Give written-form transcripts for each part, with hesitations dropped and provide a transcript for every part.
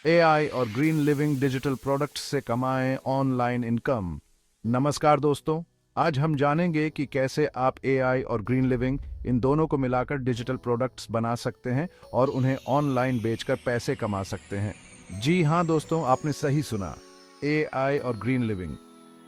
AI और green living digital products से कमाएं ऑनलाइन इनकम। नमस्कार दोस्तों, आज हम जानेंगे कि कैसे आप एआई और ग्रीन लिविंग इन दोनों को मिलाकर डिजिटल प्रोडक्ट्स बना सकते हैं और उन्हें ऑनलाइन बेचकर पैसे कमा सकते हैं। जी हाँ दोस्तों, आपने सही सुना। एआई और ग्रीन लिविंग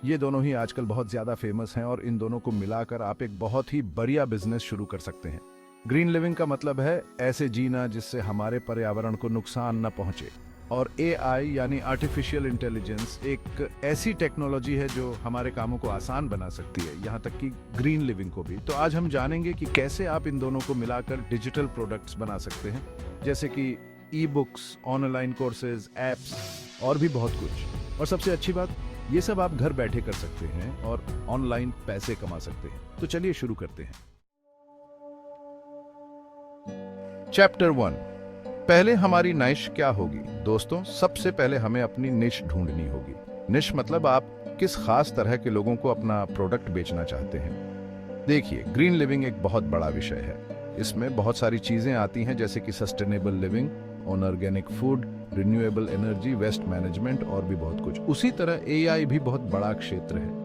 ये दोनों ही आजकल बहुत ज़्यादा फेमस हैं और इन दोनों को मिलाकर आप एक बहुत ही बढ़िया बिजनेस शुरू कर सकते हैं। ग्रीन लिविंग का मतलब है ऐसे जीना जिससे हमारे पर्यावरण को नुकसान न पहुंचे, और एआई यानी आर्टिफिशियल इंटेलिजेंस एक ऐसी टेक्नोलॉजी है जो हमारे कामों को आसान बना सकती है, यहाँ तक कि ग्रीन लिविंग को भी। तो आज हम जानेंगे कि कैसे आप इन दोनों को मिलाकर डिजिटल प्रोडक्ट्स बना सकते हैं, जैसे कि e books, online courses, apps और भी बहुत कुछ। और सबसे अच्छी बात, ये सब आप घर बैठे कर सकते हैं और ऑनलाइन पैसे कमा सकते हैं। तो चलिए शुरू करते हैं। चैप्टर 1, पहले हमारी निश क्या होगी। दोस्तों, सबसे पहले हमें अपनी निश ढूंढनी होगी। निश मतलब आप किस खास तरह के लोगों को अपना प्रोडक्ट बेचना चाहते हैं। देखिए, ग्रीन लिविंग एक बहुत बड़ा विषय है। इसमें बहुत सारी चीजें आती हैं, जैसे कि sustainable living, on organic food, renewable energy, waste management और भी बहुत कुछ। उसी तरह एआई भी बहुत बड़ा क्षेत्र है।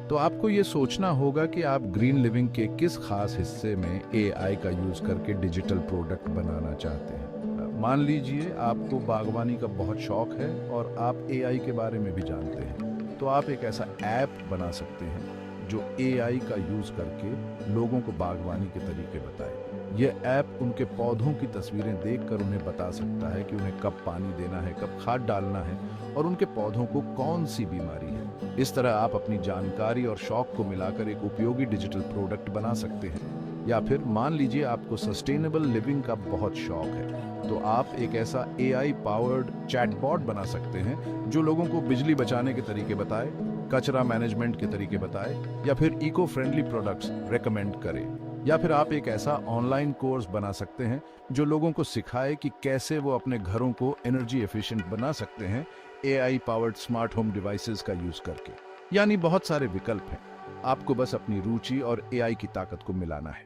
तो आपको ये सोचना होगा कि आप ग्रीन लिविंग के किस खास हिस्से में एआई का यूज करके डिजिटल प्रोडक्ट बनाना चाहते हैं। मान लीजिए आपको बागवानी का बहुत शौक है और आप एआई के बारे में भी जानते हैं, तो आप एक ऐसा ऐप बना सकते हैं जो एआई का यूज करके लोगों को बागवानी के तरीके बताए। यह ऐप उनके पौधों की तस्वीरें देखकर उन्हें बता सकता है कि उन्हें कब पानी देना है, कब खाद डालना है और उनके पौधों को कौन सी बीमारी है। इस तरह आप अपनी जानकारी और शौक को मिलाकर एक उपयोगी डिजिटल प्रोडक्ट बना सकते हैं। या फिर मान लीजिए आपको सस्टेनेबल लिविंग का बहुत शौक है, तो आप एक ऐसा एआई पावर्ड चैटबॉट बना सकते हैं जो लोगों को बिजली बचाने के तरीके बताए, कचरा मैनेजमेंट के तरीके बताए या फिर इको फ्रेंडली प्रोडक्ट्स रेकमेंड करे। या फिर आप एक ऐसा ऑनलाइन कोर्स बना सकते हैं जो लोगों को सिखाए कि कैसे वो अपने घरों को एनर्जी एफिशिएंट बना सकते हैं AI powered smart home devices का यूज करके। यानी बहुत सारे विकल्प हैं, आपको बस अपनी रुचि और एआई की ताकत को मिलाना है।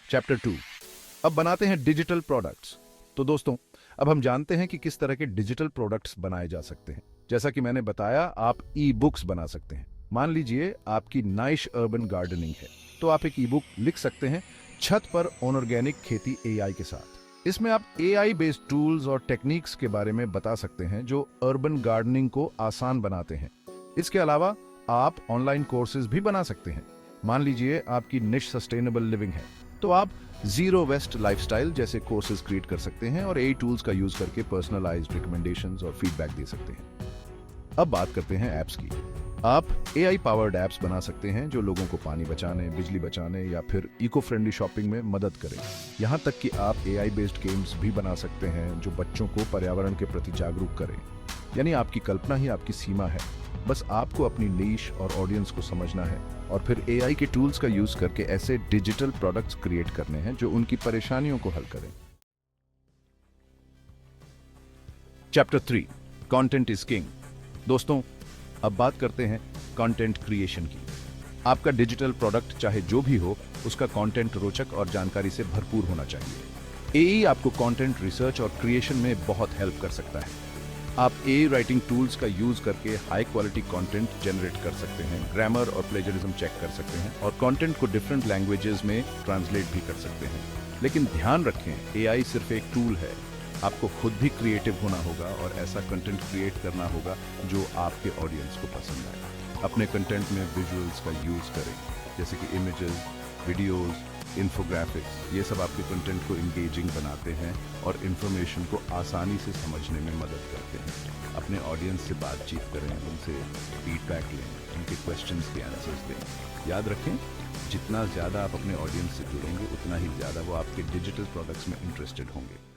चैप्टर 2, अब बनाते हैं डिजिटल प्रोडक्ट्स। तो दोस्तों, अब हम जानते हैं कि किस तरह के डिजिटल प्रोडक्ट्स बनाए जा सकते हैं। जैसा कि मैंने बताया, आप ई बुक्स बना सकते हैं। मान लीजिए आपकी नाइश अर्बन गार्डनिंग है, तो आप एक ई बुक लिख सकते हैं छत पर ऑर्गेनिक खेती एआई के साथ। इसमें आप एआई बेस्ड टूल्स और टेक्निक्स के बारे में बता सकते हैं जो अर्बन गार्डनिंग को आसान बनाते हैं। इसके अलावा आप ऑनलाइन कोर्सेज भी बना सकते हैं। मान लीजिए आपकी निश सस्टेनेबल लिविंग है, तो आप जीरो वेस्ट लाइफस्टाइल जैसे कोर्सेज क्रिएट कर सकते हैं और एआई टूल्स का यूज करके पर्सनलाइज्ड रिकमेंडेशंस और फीडबैक दे सकते हैं। अब बात करते हैं ऐप्स की। आप एआई पावर्ड ऐप्स बना सकते हैं जो लोगों को पानी बचाने, बिजली बचाने या फिर इको फ्रेंडली शॉपिंग में मदद करें। यहाँ तक कि आप एआई बेस्ड गेम्स भी बना सकते हैं जो बच्चों को पर्यावरण के प्रति जागरूक करें। यानी आपकी कल्पना ही आपकी सीमा है, बस आपको अपनी नीश और ऑडियंस को समझना है और फिर एआई के टूल्स का यूज करके ऐसे डिजिटल प्रोडक्ट्स क्रिएट करने हैं जो उनकी परेशानियों को हल करें। Chapter 3, content is king. दोस्तों, अब बात करते हैं कंटेंट क्रिएशन की। आपका डिजिटल प्रोडक्ट चाहे जो भी हो, उसका कंटेंट रोचक और जानकारी से भरपूर होना चाहिए। एआई आपको कंटेंट रिसर्च और क्रिएशन में बहुत हेल्प कर सकता है। आप एआई राइटिंग टूल्स का यूज करके हाई क्वालिटी कंटेंट जनरेट कर सकते हैं, ग्रामर और प्लेजरिज्म चेक कर सकते हैं और कंटेंट को डिफरेंट लैंग्वेजेस में ट्रांसलेट भी कर सकते हैं। लेकिन ध्यान रखें, एआई सिर्फ एक टूल है। आपको खुद भी क्रिएटिव होना होगा और ऐसा कंटेंट क्रिएट करना होगा जो आपके ऑडियंस को पसंद आए। अपने कंटेंट में विजुअल्स का यूज करें, जैसे कि इमेजेस, वीडियोस, इन्फोग्राफिक्स। ये सब आपके कंटेंट को इंगेजिंग बनाते हैं और इंफॉर्मेशन को आसानी से समझने में मदद करते हैं। अपने ऑडियंस से बातचीत करें, उनसे फीडबैक लें, उनके क्वेश्चंस के आंसर्स दें। याद रखें, जितना ज़्यादा आप अपने ऑडियंस से जुड़ेंगे, उतना ही ज़्यादा वो आपके डिजिटल प्रोडक्ट्स में इंटरेस्टेड होंगे।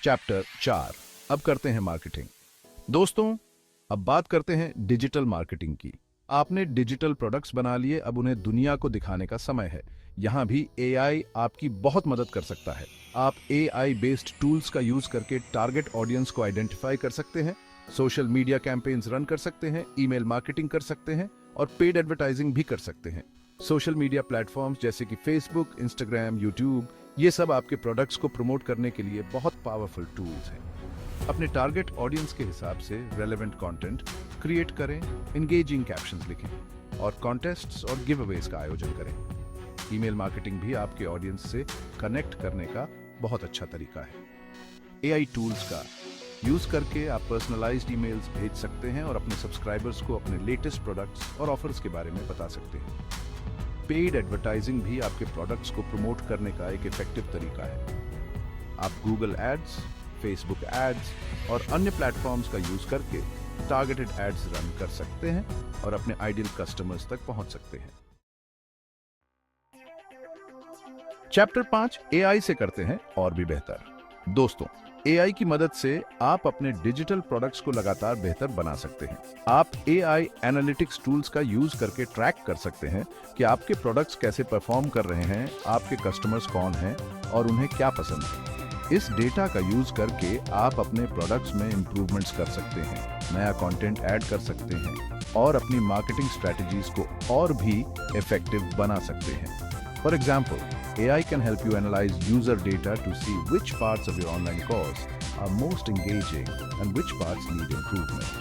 चैप्टर 4, अब करते हैं मार्केटिंग। दोस्तों, अब बात करते हैं डिजिटल मार्केटिंग की। आपने डिजिटल प्रोडक्ट्स बना लिए, अब उन्हें दुनिया को दिखाने का समय है। यहाँ भी एआई आपकी बहुत मदद कर सकता है। आप एआई बेस्ड टूल्स का यूज करके टारगेट ऑडियंस को आइडेंटिफाई कर सकते हैं, सोशल मीडिया कैंपेन्स रन कर सकते हैं, ईमेल मार्केटिंग कर सकते हैं और पेड एडवर्टाइजिंग भी कर सकते हैं। सोशल मीडिया प्लेटफॉर्म्स जैसे कि फेसबुक, इंस्टाग्राम, यूट्यूब, ये सब आपके प्रोडक्ट्स को प्रमोट करने के लिए बहुत पावरफुल टूल्स हैं। अपने टारगेट ऑडियंस के हिसाब से रेलेवेंट कंटेंट क्रिएट करें, एंगेजिंग कैप्शंस लिखें और कॉन्टेस्ट्स और गिव अवेज का आयोजन करें। ईमेल मार्केटिंग भी आपके ऑडियंस से कनेक्ट करने का बहुत अच्छा तरीका है। एआई टूल्स का यूज करके आप पर्सनलाइज्ड ईमेल्स भेज सकते हैं और अपने सब्सक्राइबर्स को अपने लेटेस्ट प्रोडक्ट्स और ऑफर्स के बारे में बता सकते हैं। पेड एडवर्टाइजिंग भी आपके प्रोडक्ट्स को प्रमोट करने का एक इफेक्टिव तरीका है। आप गूगल एड्स, फेसबुक एड्स और अन्य प्लेटफॉर्म्स का यूज करके टारगेटेड एड्स रन कर सकते हैं और अपने आइडियल कस्टमर्स तक पहुंच सकते हैं। चैप्टर 5 एआई से करते हैं और भी बेहतर। दोस्तों, एआई की मदद से आप अपने डिजिटल प्रोडक्ट्स को लगातार बेहतर बना सकते हैं। आप एआई एनालिटिक्स टूल्स का यूज करके ट्रैक कर सकते हैं कि आपके प्रोडक्ट्स कैसे परफॉर्म कर रहे हैं, आपके कस्टमर्स कौन हैं और उन्हें क्या पसंद है। इस डेटा का यूज करके आप अपने प्रोडक्ट्स में इंप्रूवमेंट्स कर सकते हैं, नया कंटेंट ऐड कर सकते हैं और अपनी मार्केटिंग स्ट्रेटजीज को और भी इफेक्टिव बना सकते हैं। For example, AI can help you analyze user data to see which parts of your online course are most engaging and which parts need improvement.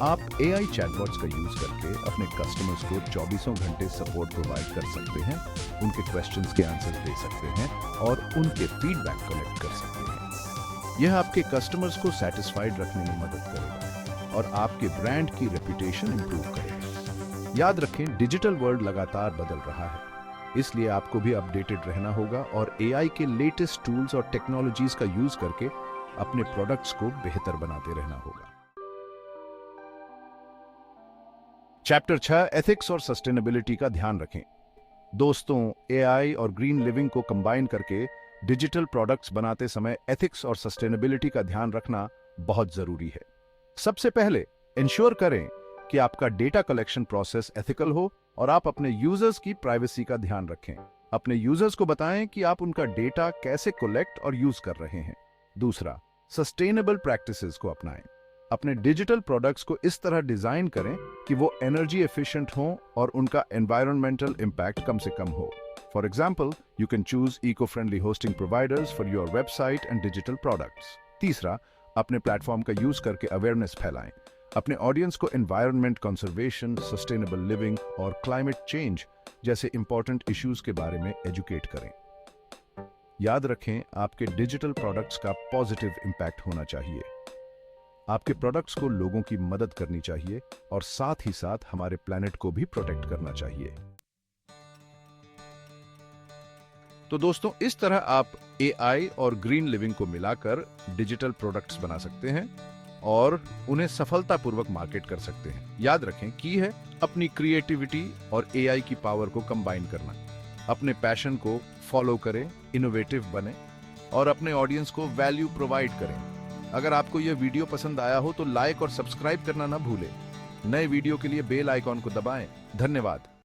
आप AI चैटबॉट्स का यूज करके अपने कस्टमर्स को 24 घंटे सपोर्ट प्रोवाइड कर सकते हैं, उनके क्वेश्चंस के आंसर्स दे सकते हैं और उनके फीडबैक कलेक्ट कर सकते हैं। यह आपके कस्टमर्स को सेटिस्फाइड रखने में मदद करेगा और आपके ब्रांड की रेपुटेशन इंप्रूव करेगा। याद रखें, डिजिटल वर्ल्ड लगातार बदल रहा है, इसलिए आपको भी अपडेटेड रहना होगा और एआई के लेटेस्ट टूल्स और टेक्नोलॉजीज का यूज करके अपने प्रोडक्ट्स को बेहतर बनाते रहना होगा। चैप्टर 6 एथिक्स और सस्टेनेबिलिटी का ध्यान रखें। दोस्तों, एआई और ग्रीन लिविंग को कंबाइन करके डिजिटल प्रोडक्ट्स बनाते समय एथिक्स और सस्टेनेबिलिटी का ध्यान रखना बहुत जरूरी है। सबसे पहले इंश्योर करें कि आपका डेटा कलेक्शन प्रोसेस एथिकल हो और आप अपने यूजर्स की प्राइवेसी का ध्यान रखें। अपने यूजर्स को बताएं कि आप उनका डेटा कैसे कलेक्ट और यूज कर रहे हैं। दूसरा, सस्टेनेबल प्रैक्टिसेस को अपनाएं। अपने डिजिटल प्रोडक्ट्स को इस तरह डिजाइन करें कि वो एनर्जी एफिशिएंट हों और उनका एनवायरमेंटल इम्पैक्ट कम से कम हो। For example, you can choose eco friendly hosting providers for your website and digital products. तीसरा, अपने प्लेटफॉर्म का यूज करके अवेयरनेस फैलाएं। अपने ऑडियंस को एनवायरनमेंट कंजर्वेशन, सस्टेनेबल लिविंग और क्लाइमेट चेंज जैसे इंपॉर्टेंट इश्यूज के बारे में एजुकेट करें। याद रखें, आपके डिजिटल प्रोडक्ट्स का पॉजिटिव इम्पैक्ट होना चाहिए। आपके प्रोडक्ट्स को लोगों की मदद करनी चाहिए और साथ ही साथ हमारे प्लैनेट को भी प्रोटेक्ट करना चाहिए। तो दोस्तों, इस तरह आप एआई और ग्रीन लिविंग को मिलाकर डिजिटल प्रोडक्ट्स बना सकते हैं और उन्हें सफलतापूर्वक मार्केट कर सकते हैं। याद रखें, की है अपनी क्रिएटिविटी और एआई की पावर को कंबाइन करना। अपने पैशन को फॉलो करें, इनोवेटिव बने और अपने ऑडियंस को वैल्यू प्रोवाइड करें। अगर आपको यह वीडियो पसंद आया हो तो लाइक और सब्सक्राइब करना ना भूलें। नए वीडियो के लिए बेल आइकॉन को दबाएं। धन्यवाद।